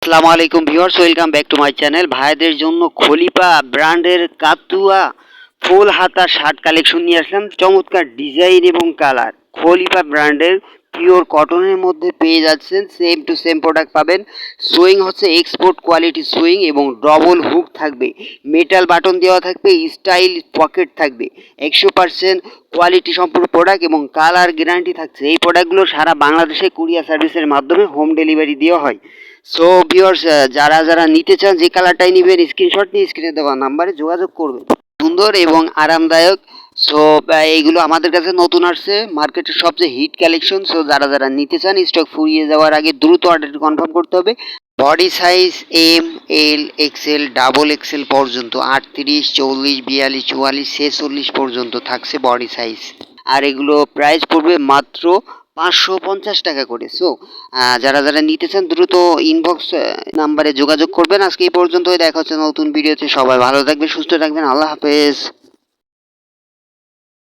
আসসালামু আলাইকুম viewers, welcome back to my channel. ভাইদের জন্য খলিফা ব্র্যান্ডের কাতুয়া ফুল হাতা শার্ট কালেকশন নিয়ে আসলাম। চমৎকার ডিজাইন এবং কালার। খলিফা ব্র্যান্ডের পিওর কটনের মধ্যে পেয়ে যাচ্ছেন, সেম টু সেম প্রোডাক্ট পাবেন। সুইং হচ্ছে এক্সপোর্ট কোয়ালিটি সুইং এবং ডবল হুক থাকবে, মেটাল বাটন দেওয়া থাকবে, স্টাইল পকেট থাকবে, 100% কোয়ালিটি সম্পূর্ণ প্রোডাক্ট এবং কালার গ্যারান্টি থাকছে। এই প্রোডাক্টগুলো সারা বাংলাদেশে কুরিয়ার সার্ভিসের মাধ্যমে হোম ডেলিভারি দেওয়া হয়। সো ভিউয়ার্স, যারা নিতে চান যে কালারটাই নেবেন, স্ক্রিনশট নিয়ে স্ক্রিনে দেওয়া নাম্বারে যোগাযোগ করবেন। সুন্দর এবং আরামদায়ক। সো এইগুলো আমাদের কাছে নতুন আসছে, মার্কেটের সবচেয়ে হিট কালেকশন। সো যারা নিতে চান, স্টক ফুরিয়ে যাওয়ার আগে দ্রুত অর্ডারটি কনফার্ম করতে হবে। বডি সাইজ এম, এল, এক্সেল, ডাবল এক্সেল পর্যন্ত 38, 40, 42, 44, 46 পর্যন্ত থাকছে বডি সাইজ। আর এগুলো প্রাইস পড়বে মাত্র 550 টাকা করে। সো যারা নিতে চান দ্রুত ইনবক্স নাম্বারে যোগাযোগ করবেন। আজকে এই পর্যন্তই, দেখা হচ্ছে নতুন ভিডিওতে। সবাই ভালো থাকবেন, সুস্থ থাকবেন। আল্লাহ হাফেজ।